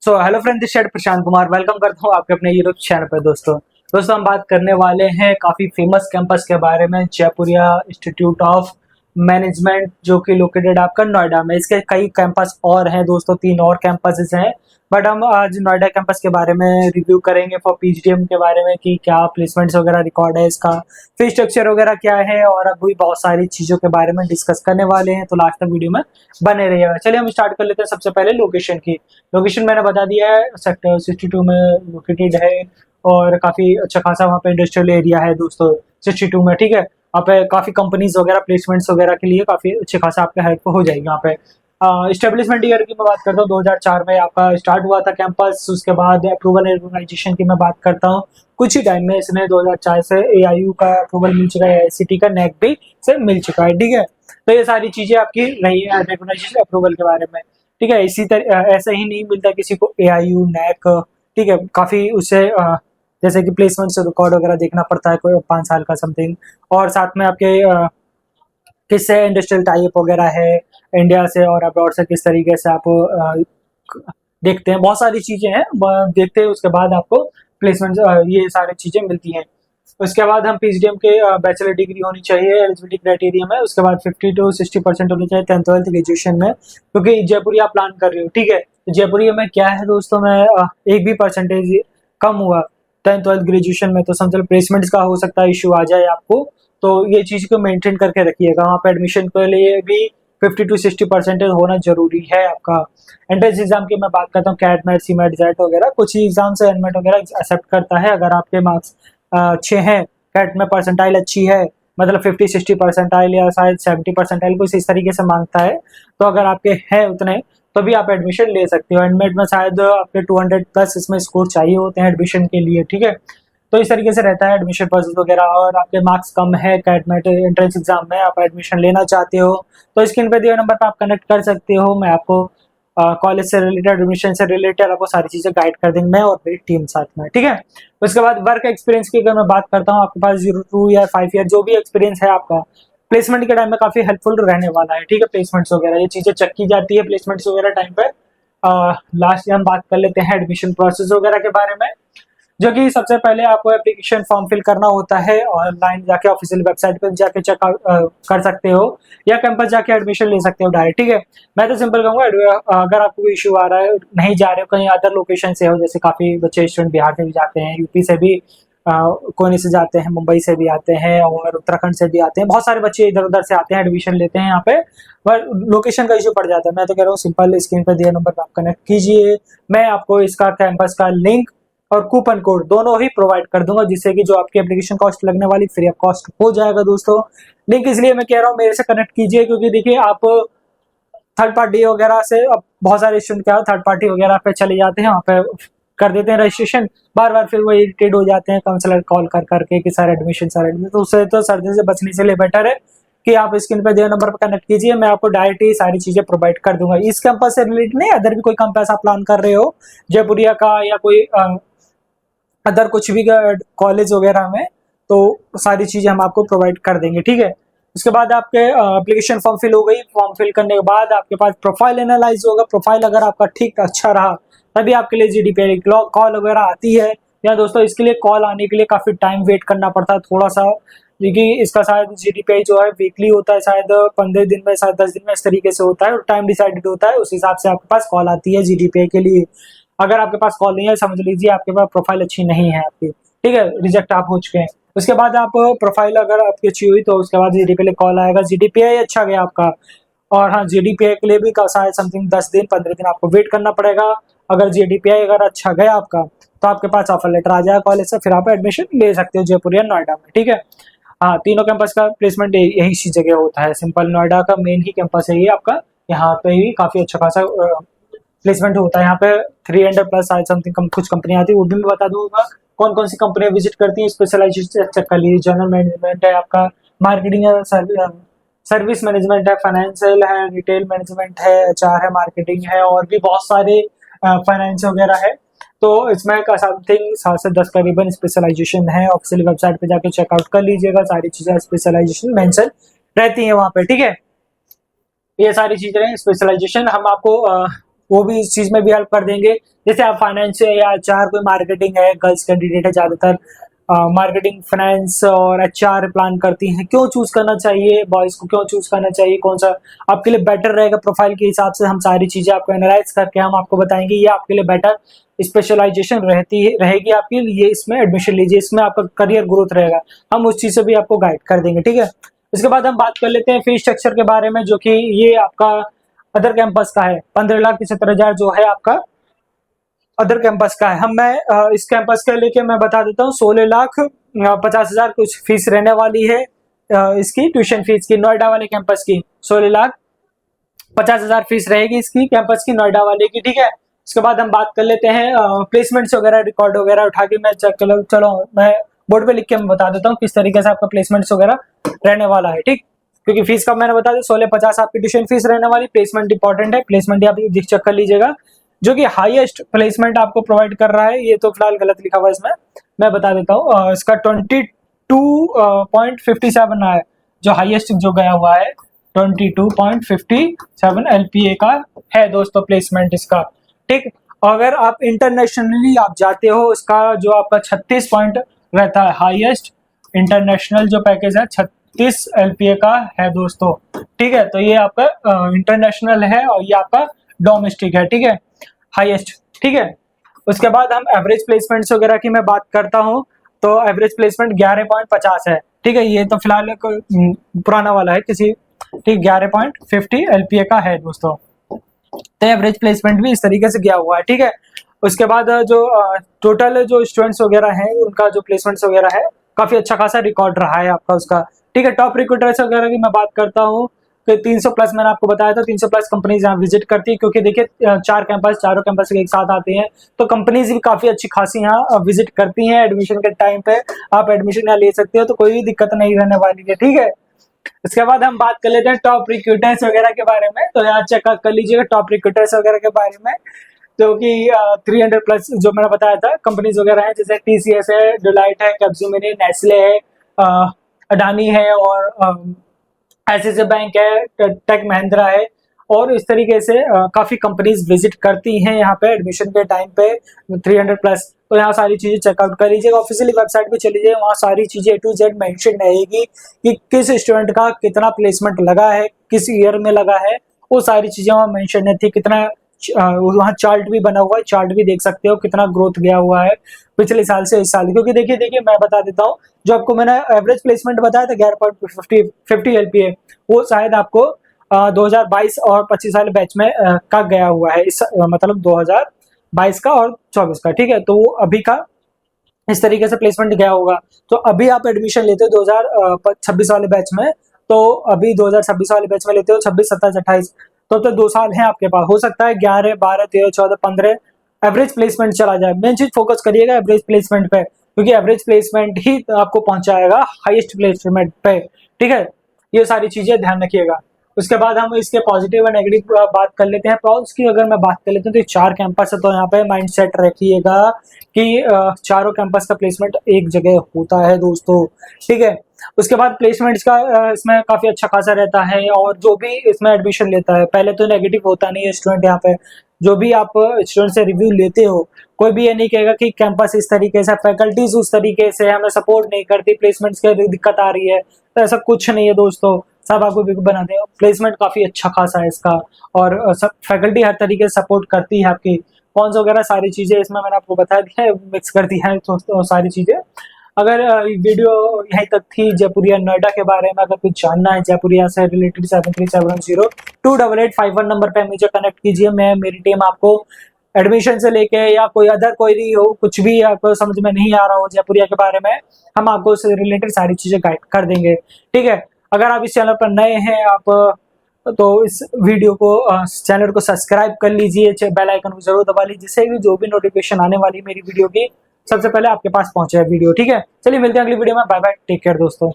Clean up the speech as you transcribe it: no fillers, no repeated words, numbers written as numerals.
Hello friend, this side Prashant Kumar. Welcome करता हूँ आपके अपने यूट्यूब चैनल पर। दोस्तों हम बात करने वाले हैं काफ़ी फेमस कैंपस के बारे में, जयपुरिया इंस्टीट्यूट ऑफ मैनेजमेंट, जो कि लोकेटेड आपका नोएडा में। इसके कई कैंपस और हैं दोस्तों, 3 और कैंपसेस हैं, बट हम आज नोएडा कैंपस के बारे में रिव्यू करेंगे फॉर पीजीडीएम के बारे में कि क्या प्लेसमेंट्स वगैरह रिकॉर्ड है, इसका फी स्ट्रक्चर वगैरह क्या है, और अब भी बहुत सारी चीज़ों के बारे में डिस्कस करने वाले हैं। तो लास्ट तक वीडियो में बने रहिएगा। चलिए हम स्टार्ट कर लेते हैं सबसे पहले लोकेशन की। लोकेशन मैंने बता दिया है, सेक्टर 62 में लोकेटेड है और काफ़ी अच्छा खासा वहाँ पे इंडस्ट्रियल एरिया है दोस्तों 62 में। ठीक है, वहाँ पे काफ़ी कंपनीज वगैरह प्लेसमेंट्स वगैरह के लिए काफ़ी अच्छे खासा आपका हेल्प हो जाएगी यहाँ पे। इस्टेब्लिशमेंट ईयर की मैं बात करता हूँ, 2004 में आपका स्टार्ट हुआ था कैंपस। उसके बाद अप्रूवल ऑर्गेनाइजेशन की मैं बात करता हूँ, कुछ ही टाइम में इसने 2004 से एआईयू का अप्रूवल मिल चुका है, एआईसीटी का नैक भी से मिल चुका है। ठीक है, तो ये सारी चीज़ें आपकी रही है ऑर्गेनाइजेशन अप्रूवल के बारे में। ठीक है, इसी तरह ऐसे ही नहीं मिलता किसी को एआईयू नैक। ठीक है, काफ़ी उससे जैसे कि प्लेसमेंट से रिकॉर्ड वगैरह देखना पड़ता है, कोई 5 साल का समथिंग, और साथ में आपके किससे इंडस्ट्रियल टाइप वगैरह है इंडिया से और अब्रॉड से, किस तरीके से आप देखते हैं, बहुत सारी चीज़ें हैं देखते हैं। उसके बाद आपको प्लेसमेंट ये सारी चीज़ें मिलती हैं। उसके बाद हम पीजीडीएम के बैचलर डिग्री होनी चाहिए एलिजिबिलिटी क्राइटेरिया में। उसके बाद 50 to 60% होनी चाहिए 10th-12th ग्रेजुएशन में, क्योंकि जयपुरिया प्लान कर रही हो। ठीक है, तो जयपुरिया में क्या है दोस्तों, में एक भी परसेंटेज कम हुआ 10th-12th ग्रेजुएशन में तो समझ प्लेसमेंट्स का हो सकता है इशू आ जाए आपको। तो ये चीज़ को मेंटेन करके रखिएगा। वहाँ पे एडमिशन के लिए भी 50 to 60% होना जरूरी है आपका। एंट्रेंस एग्जाम की मैं बात करता हूँ, कैट मैट सी मैट जेट वगैरह, कुछ ही एग्जाम से एनमेट वगैरह एक्सेप्ट करता है अगर आपके मार्क्स अच्छे हैं, कैट में परसेंटाइल अच्छी है, मतलब 50-60 परसेंटाइल या शायद 70 परसेंटाइल कुछ इस तरीके से मांगता है। तो अगर आपके हैं उतने तो भी आप एडमिशन ले सकते हो। एनमेट में शायद आपके 200 प्लस इसमें स्कोर चाहिए होते हैं एडमिशन के लिए। ठीक है, तो इस तरीके से रहता है एडमिशन प्रोसेस वगैरह। और आपके मार्क्स कम है कैट मैट एंट्रेंस एग्जाम में, आप एडमिशन लेना चाहते हो तो स्क्रीन पे दिए नंबर पर आप कनेक्ट कर सकते हो। मैं आपको कॉलेज से रिलेटेड, एडमिशन से रिलेटेड आपको सारी चीज़ें गाइड कर देंगे, मैं और मेरी टीम साथ में। ठीक है, उसके बाद वर्क एक्सपीरियंस की अगर मैं बात करता हूँ, आपके पास 0 to 2 या 5 ईयर जो भी एक्सपीरियंस है आपका, प्लेसमेंट के टाइम में काफ़ी हेल्पफुल रहने वाला है। ठीक है, प्लेसमेंट्स वगैरह ये चीज़ें चेक की जाती है प्लेसमेंट्स वगैरह टाइम पर। लास्ट हम बात कर लेते हैं एडमिशन प्रोसेस वगैरह के बारे में, जो कि सबसे पहले आपको एप्लीकेशन फॉर्म फिल करना होता है। ऑनलाइन जाके ऑफिशियल वेबसाइट पर जाके चेक कर सकते हो, या कैंपस जाके एडमिशन ले सकते हो डायरेक्ट। ठीक है, मैं तो सिंपल कहूँगा, अगर आपको कोई इशू आ रहा है, नहीं जा रहे हो कहीं अदर लोकेशन से हो, जैसे काफ़ी बच्चे स्टूडेंट बिहार से भी जाते हैं, यूपी से भी कोने से जाते हैं, मुंबई से भी आते हैं और उत्तराखंड से भी आते हैं, बहुत सारे बच्चे इधर उधर से आते हैं, एडमिशन लेते हैं यहाँ पे, पर लोकेशन का इशू पड़ जाता है। मैं तो कह रहा हूँ सिंपल स्क्रीन पर दिए नंबर पर आप कनेक्ट कीजिए। मैं आपको इसका कैंपस का लिंक और कूपन कोड दोनों ही प्रोवाइड कर दूंगा, जिससे कि जो आपकी एप्लीकेशन कॉस्ट लगने वाली फ्री ऑफ कॉस्ट हो जाएगा दोस्तों। लिंक इसलिए मैं कह रहा हूँ मेरे से कनेक्ट कीजिए, क्योंकि देखिए आप थर्ड पार्टी वगैरह से, अब बहुत सारे स्टूडेंट क्या थर्ड पार्टी वगैरह पे चले जाते हैं, वहाँ पे कर देते हैं रजिस्ट्रेशन, बार बार फिर वो इरिटेट हो जाते हैं काउंसलर कॉल कर करके कि सर एडमिशन सर एडमिशन। तो उससे तो सर्दी से बचने से लिए बेटर है कि आप स्क्रीन पे दिए नंबर पर कनेक्ट कीजिए, मैं आपको डायरेक्ट ही सारी चीजें प्रोवाइड कर दूंगा। इस कैंपस से रिलेटेड नहीं, अदर भी कोई कैंपस आप प्लान कर रहे हो जयपुरिया का या कोई अदर कुछ भी कॉलेज वगैरह में, तो सारी चीज़ें हम आपको प्रोवाइड कर देंगे। ठीक है, उसके बाद आपके एप्लीकेशन फॉर्म फिल हो गई। फॉर्म फिल करने के बाद आपके पास प्रोफाइल एनालाइज होगा। प्रोफाइल अगर आपका ठीक अच्छा रहा तभी आपके लिए जीडीपीआई कॉल वगैरह आती है। या दोस्तों इसके लिए कॉल आने के लिए काफ़ी टाइम वेट करना पड़ता है थोड़ा सा, क्योंकि इसका शायद जीडीपीआई जो है वीकली होता है, शायद 15 दिन में, शायद 10 दिन में, इस तरीके से होता है, और टाइम डिसाइडेड होता है, उस हिसाब से आपके पास कॉल आती है जीडीपीआई के लिए। अगर आपके पास कॉल नहीं है, समझ लीजिए आपके पास प्रोफाइल अच्छी नहीं है आपकी। ठीक है, रिजेक्ट आप हो चुके हैं। उसके बाद आप प्रोफाइल अगर आपकी अच्छी हुई तो उसके बाद जीडीपीआई कॉल आएगा, जीडीपीआई अच्छा गया आपका, और हाँ जीडीपीआई के लिए भी शायद समथिंग 10 दिन 15 दिन आपको वेट करना पड़ेगा। अगर जीडीपीआई अगर अच्छा गया आपका तो आपके पास ऑफर लेटर आ जाएगा कॉलेज से, फिर आप एडमिशन ले सकते हो जयपुरिया नोएडा में। ठीक है, हाँ तीनों कैंपस का प्लेसमेंट यही सी जगह होता है। सिंपल नोएडा का मेन ही कैंपस है ये आपका, यहाँ पे ही काफ़ी अच्छा खासा प्लेसमेंट होता है। यहाँ पे 300 प्लस समथिंग कुछ कंपनियां आती है, वो भी मैं बता दूंगा कौन कौन सी कंपनियां विजिट करती हैं। स्पेशलाइजेशन चेक कर लीजिए, जनरल मैनेजमेंट है आपका, मार्केटिंग है, सर्विस मैनेजमेंट है, फाइनेंशियल है, रिटेल मैनेजमेंट है, एचआर है, मार्केटिंग है, और भी बहुत सारे फाइनेंस वगैरह है। तो इसमें का समथिंग 7 से 10 करीबन स्पेशलाइजेशन है। ऑफिशियल वेबसाइट पे जाके चेकआउट कर लीजिएगा, सारी चीज़ें स्पेशलाइजेशन मेंशन रहती हैं वहाँ पे। ठीक है, ये सारी चीज़ें हैं स्पेशलाइजेशन। हम आपको वो भी इस चीज में भी हेल्प कर देंगे। जैसे आप फाइनेंस या HR, कोई मार्केटिंग है, गर्ल्स कैंडिडेट है ज्यादातर, मार्केटिंग, फाइनेंस और HR प्लान करती हैं, क्यों चूज करना चाहिए, बॉयज को क्यों चूज करना चाहिए, कौन सा आपके लिए बेटर रहेगा प्रोफाइल के हिसाब से, हम सारी चीजें आपको एनालाइज करके हम आपको बताएंगे ये आपके लिए बेटर स्पेशलाइजेशन रहेगी आपकी, ये इसमें एडमिशन लीजिए, इसमें आपका करियर ग्रोथ रहेगा, हम उस चीज से भी आपको गाइड कर देंगे, ठीक है। इसके बाद हम बात कर लेते हैं फी स्ट्रक्चर के बारे में, जो कि ये आपका अदर कैंपस का है। 15,75,000 जो है आपका अदर कैंपस का है। मैं इस कैंपस के लेके मैं बता देता हूँ, 16,50,000 कुछ फीस रहने वाली है इसकी ट्यूशन फीस की। नोएडा वाले कैंपस की 16,50,000 फीस रहेगी इसकी कैंपस की, नोएडा वाले की, ठीक है। उसके बाद हम बात कर लेते हैं प्लेसमेंट्स वगैरह, रिकॉर्ड वगैरह उठा के मैं चेक चलो मैं बोर्ड पे लिख के मैं बता देता हूँ किस तरीके से आपका प्लेसमेंट्स वगैरह रहने वाला है, ठीक। क्योंकि फीस का मैंने बता दिया 16,50 आपकी ट्यूशन फीस रहने वाली, प्लेसमेंट इंपॉर्टेंट है, प्लेसमेंट आप चेक कर लीजिएगा। जो कि हाईएस्ट प्लेसमेंट आपको प्रोवाइड कर रहा है, ये तो फिलहाल गलत लिखा हुआ है इसमें, मैं बता देता हूँ, इसका 22.57 है जो हाईएस्ट जो गया हुआ है, 22.57 LPA का है दोस्तों प्लेसमेंट इसका, ठीक। अगर आप इंटरनेशनली आप जाते हो, उसका जो आपका 36 पॉइंट रहता है, हाईएस्ट इंटरनेशनल जो पैकेज है 36 LPA का है दोस्तों, ठीक है। तो ये आपका इंटरनेशनल है और ये आपका डोमेस्टिक है, ठीक है, हाईएस्ट, ठीक है। उसके बाद हम एवरेज प्लेसमेंट्स वगैरह की मैं बात करता हूँ, तो एवरेज प्लेसमेंट 11.50 है, ठीक है। ये तो फिलहाल एक पुराना वाला है किसी, ठीक, 11.50 LPA का है दोस्तों। तो एवरेज प्लेसमेंट भी इस तरीके से गया हुआ है, ठीक है। उसके बाद जो टोटल जो स्टूडेंट्स वगैरह हैं उनका जो प्लेसमेंट्स वगैरह है, काफी अच्छा खासा रिकॉर्ड रहा है आपका उसका, ठीक है। टॉप रिक्रूटर्स वगैरह की मैं बात करता हूँ कि 300 प्लस मैंने आपको बताया था, 300 प्लस कंपनीज यहाँ विजिट करती है, क्योंकि देखिए चारों कैंपस एक साथ आते हैं, तो कंपनीज भी काफी अच्छी खासी यहाँ विजिट करती हैं एडमिशन के टाइम पे। आप एडमिशन यहाँ ले सकते हो, तो कोई भी दिक्कत नहीं रहने वाली है, ठीक है। इसके बाद हम बात कर लेते हैं टॉप रिक्रूटर्स वगैरह के बारे में, तो यहाँ चेक कर लीजिएगा टॉप रिक्रूटर्स वगैरह के बारे में, जो कि 300 प्लस जो मैंने बताया था कंपनीज वगैरह है, जैसे TCS है, डिलाइट है, कैप्जेमिनी, नेस्ले है, अडानी है, और ICICI बैंक है, टेक महिंद्रा है, और इस तरीके से काफी कंपनीज विजिट करती हैं यहाँ पे एडमिशन के टाइम पे 300 प्लस। तो यहाँ सारी चीजें चेकआउट कर लीजिएगा, ऑफिशियली वेबसाइट पे चली जाइए, वहाँ सारी चीजें A to Z मेंशन रहेगी कि किस स्टूडेंट का कितना प्लेसमेंट लगा है, किस ईयर में लगा है, वो सारी चीजें वहाँ मेंशन रहती, कितना वहाँ चार्ट भी बना हुआ है, चार्ट भी देख सकते हो कितना ग्रोथ गया हुआ है पिछले साल से इस साल। क्योंकि देखिए मैं बता देता हूँ, जो आपको मैंने एवरेज प्लेसमेंट बताया था 11.50 LPA, वो शायद आपको 2022 और 25 वाले बैच में का गया हुआ है, इस मतलब 2022 का और 24 का, ठीक है। तो वो अभी का इस तरीके से प्लेसमेंट गया होगा। तो अभी आप एडमिशन लेते हो 2026 वाले बैच में, तो अभी 2026 वाले बैच में लेते हो 26, 27, 28, तो 2 साल हैं आपके पास। हो सकता है 11, 12, 13, 14, 15 एवरेज प्लेसमेंट चला जाए। मेन चीज फोकस करिएगा एवरेज प्लेसमेंट पे, क्योंकि एवरेज प्लेसमेंट ही आपको पहुंचाएगा हाईएस्ट प्लेसमेंट पे, ठीक है। ये सारी चीजें ध्यान रखिएगा। उसके बाद हम इसके पॉजिटिव और नेगेटिव बात कर लेते हैं। प्रॉब्स की अगर मैं बात कर लेता हूँ, तो 4 कैंपस है, तो यहाँ पे माइंड सेट रखिएगा कि चारों कैंपस का प्लेसमेंट एक जगह होता है दोस्तों, ठीक है। उसके बाद प्लेसमेंट्स का इसमें काफी अच्छा खासा रहता है, और जो भी इसमें एडमिशन लेता है, पहले तो नेगेटिव होता नहीं है स्टूडेंट, यहाँ पे जो भी आप स्टूडेंट से रिव्यू लेते हो, कोई भी ये नहीं कहेगा कि कैंपस इस तरीके से, फैकल्टीज उस तरीके से हमें सपोर्ट नहीं करती, प्लेसमेंट्स की दिक्कत आ रही है, तो ऐसा कुछ नहीं है दोस्तों, सब आपको बनाते हैं। प्लेसमेंट काफी अच्छा खासा है इसका, और सब फैकल्टी हर तरीके से सपोर्ट करती है आपकी, कौन सा वगैरह सारी चीजें इसमें मैंने आपको बता दिया है, मिक्स कर दी है तो सारी चीजें। अगर वीडियो यहीं तक थी जयपुरिया नोएडा के बारे में, अगर कुछ जानना है जयपुरिया से रिलेटेड 73702885 नंबर पे मुझे कनेक्ट कीजिए। मैं मेरी टीम आपको एडमिशन से लेके या कोई अदर कोई हो, कुछ भी आपको समझ में नहीं आ रहा हो जयपुरिया के बारे में, हम आपको उससे रिलेटेड सारी चीजें गाइड कर देंगे, ठीक है। अगर आप इस चैनल पर नए हैं आप, तो इस वीडियो को चैनल को सब्सक्राइब कर लीजिए, बेल आइकन को जरूर दबा लीजिए, जिससे भी जो भी नोटिफिकेशन आने वाली मेरी वीडियो की सबसे पहले आपके पास पहुंचे वीडियो, ठीक है। चलिए मिलते हैं अगली वीडियो में, बाय बाय, टेक केयर दोस्तों।